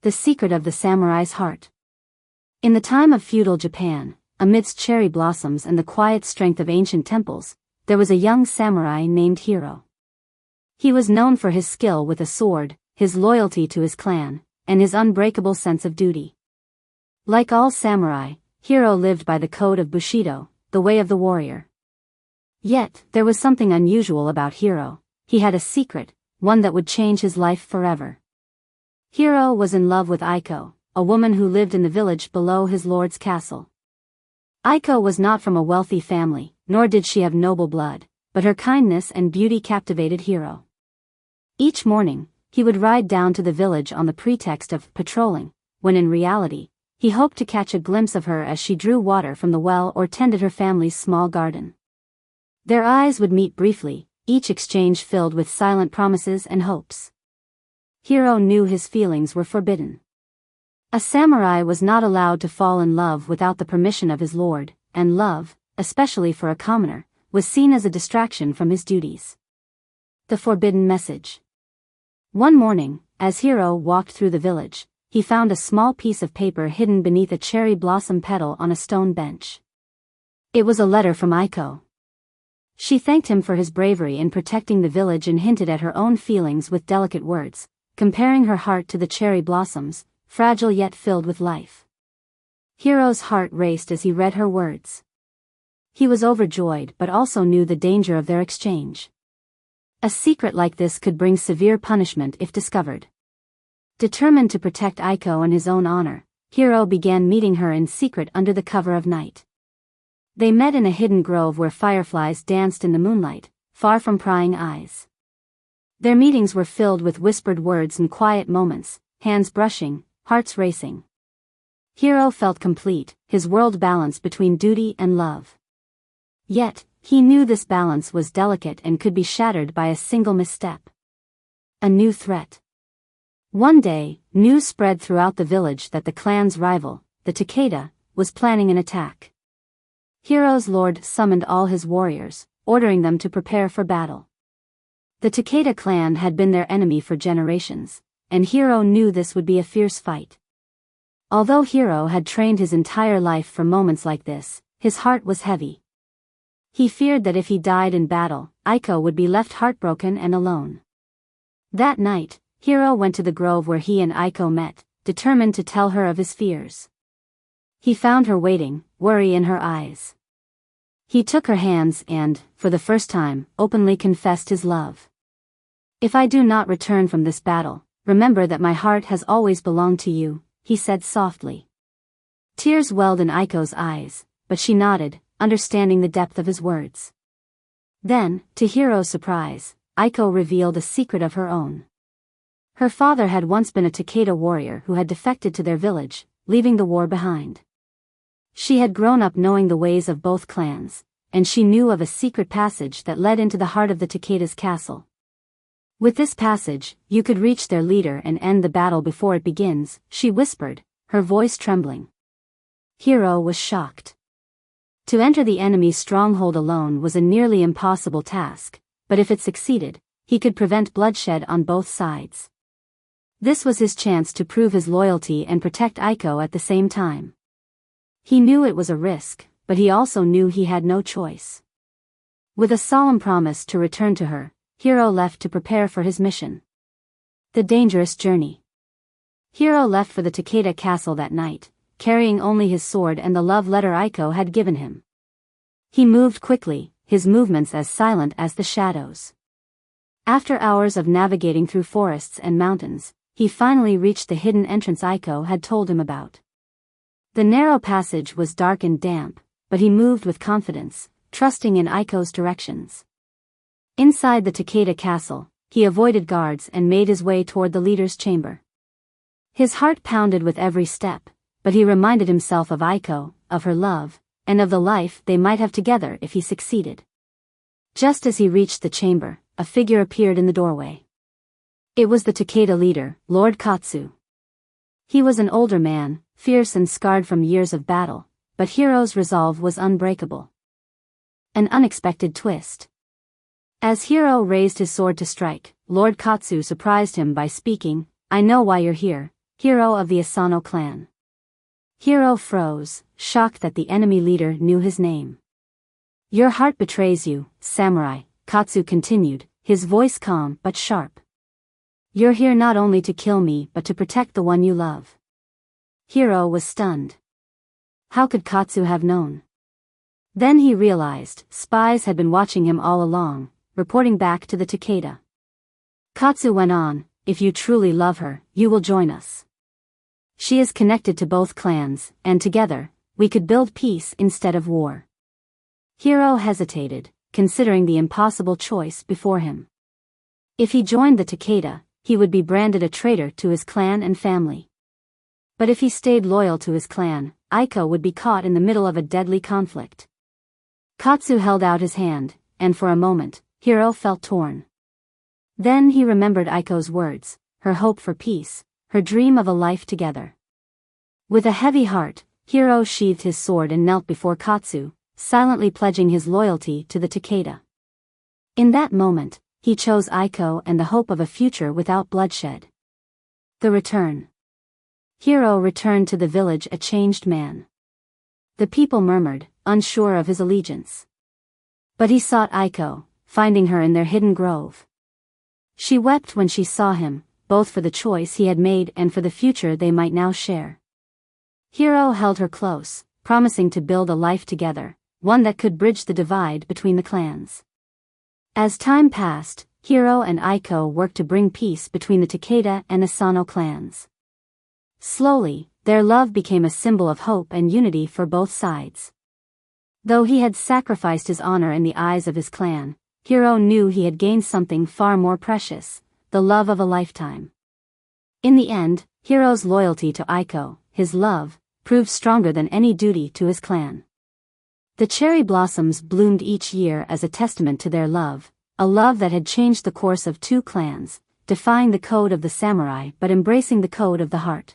The Secret of the Samurai's Heart. In the time of feudal Japan, amidst cherry blossoms and the quiet strength of ancient temples, there was a young samurai named Hiro. He was known for his skill with a sword, his loyalty to his clan, and his unbreakable sense of duty. Like all samurai, Hiro lived by the code of Bushido, the way of the warrior. Yet, there was something unusual about Hiro. He had a secret, one that would change his life forever. Hiro was in love with Aiko, a woman who lived in the village below his lord's castle. Aiko was not from a wealthy family, nor did she have noble blood, but her kindness and beauty captivated Hiro. Each morning, he would ride down to the village on the pretext of patrolling, when in reality, he hoped to catch a glimpse of her as she drew water from the well or tended her family's small garden. Their eyes would meet briefly, each exchange filled with silent promises and hopes. Hiro knew his feelings were forbidden. A samurai was not allowed to fall in love without the permission of his lord, and love, especially for a commoner, was seen as a distraction from his duties. The forbidden message. One morning, as Hiro walked through the village, he found a small piece of paper hidden beneath a cherry blossom petal on a stone bench. It was a letter from Aiko. She thanked him for his bravery in protecting the village and hinted at her own feelings with delicate words, comparing her heart to the cherry blossoms, fragile yet filled with life. Hiro's heart raced as he read her words. He was overjoyed but also knew the danger of their exchange. A secret like this could bring severe punishment if discovered. Determined to protect Aiko and his own honor, Hiro began meeting her in secret under the cover of night. They met in a hidden grove where fireflies danced in the moonlight, far from prying eyes. Their meetings were filled with whispered words and quiet moments, hands brushing, hearts racing. Hiro felt complete, his world balanced between duty and love. Yet, he knew this balance was delicate and could be shattered by a single misstep. A new threat. One day, news spread throughout the village that the clan's rival, the Takeda, was planning an attack. Hiro's lord summoned all his warriors, ordering them to prepare for battle. The Takeda clan had been their enemy for generations, and Hiro knew this would be a fierce fight. Although Hiro had trained his entire life for moments like this, his heart was heavy. He feared that if he died in battle, Aiko would be left heartbroken and alone. That night, Hiro went to the grove where he and Aiko met, determined to tell her of his fears. He found her waiting, worry in her eyes. He took her hands and, for the first time, openly confessed his love. "If I do not return from this battle, remember that my heart has always belonged to you," he said softly. Tears welled in Aiko's eyes, but she nodded, understanding the depth of his words. Then, to Hiro's surprise, Aiko revealed a secret of her own. Her father had once been a Takeda warrior who had defected to their village, leaving the war behind. She had grown up knowing the ways of both clans, and she knew of a secret passage that led into the heart of the Takeda's castle. "With this passage, you could reach their leader and end the battle before it begins," she whispered, her voice trembling. Hiro was shocked. To enter the enemy's stronghold alone was a nearly impossible task, but if it succeeded, he could prevent bloodshed on both sides. This was his chance to prove his loyalty and protect Aiko at the same time. He knew it was a risk, but he also knew he had no choice. With a solemn promise to return to her, Hiro left to prepare for his mission. The dangerous journey. Hiro left for the Takeda castle that night, carrying only his sword and the love letter Aiko had given him. He moved quickly, his movements as silent as the shadows. After hours of navigating through forests and mountains, he finally reached the hidden entrance Aiko had told him about. The narrow passage was dark and damp, but he moved with confidence, trusting in Aiko's directions. Inside the Takeda castle, he avoided guards and made his way toward the leader's chamber. His heart pounded with every step, but he reminded himself of Aiko, of her love, and of the life they might have together if he succeeded. Just as he reached the chamber, a figure appeared in the doorway. It was the Takeda leader, Lord Katsu. He was an older man, fierce and scarred from years of battle, but Hiro's resolve was unbreakable. An unexpected twist. As Hiro raised his sword to strike, Lord Katsu surprised him by speaking, "I know why you're here, hero of the Asano clan. Hiro froze, shocked that the enemy leader knew his name. Your heart betrays you, samurai, Katsu continued, his voice calm but sharp. You're here not only to kill me but to protect the one you love. Hiro was stunned. How could Katsu have known? Then he realized, spies had been watching him all along, reporting back to the Takeda. Katsu went on, if you truly love her, you will join us. She is connected to both clans, and together, we could build peace instead of war. Hiro hesitated, considering the impossible choice before him. If he joined the Takeda, he would be branded a traitor to his clan and family. But if he stayed loyal to his clan, Aiko would be caught in the middle of a deadly conflict. Katsu held out his hand, and for a moment, Hiro felt torn. Then he remembered Aiko's words, her hope for peace, her dream of a life together. With a heavy heart, Hiro sheathed his sword and knelt before Katsu, silently pledging his loyalty to the Takeda. In that moment, he chose Aiko and the hope of a future without bloodshed. The return. Hiro returned to the village a changed man. The people murmured, unsure of his allegiance. But he sought Aiko, finding her in their hidden grove. She wept when she saw him, both for the choice he had made and for the future they might now share. Hiro held her close, promising to build a life together, one that could bridge the divide between the clans. As time passed, Hiro and Aiko worked to bring peace between the Takeda and Asano clans. Slowly, their love became a symbol of hope and unity for both sides. Though he had sacrificed his honor in the eyes of his clan, Hiro knew he had gained something far more precious, the love of a lifetime. In the end, Hiro's loyalty to Aiko, his love, proved stronger than any duty to his clan. The cherry blossoms bloomed each year as a testament to their love, a love that had changed the course of two clans, defying the code of the samurai but embracing the code of the heart.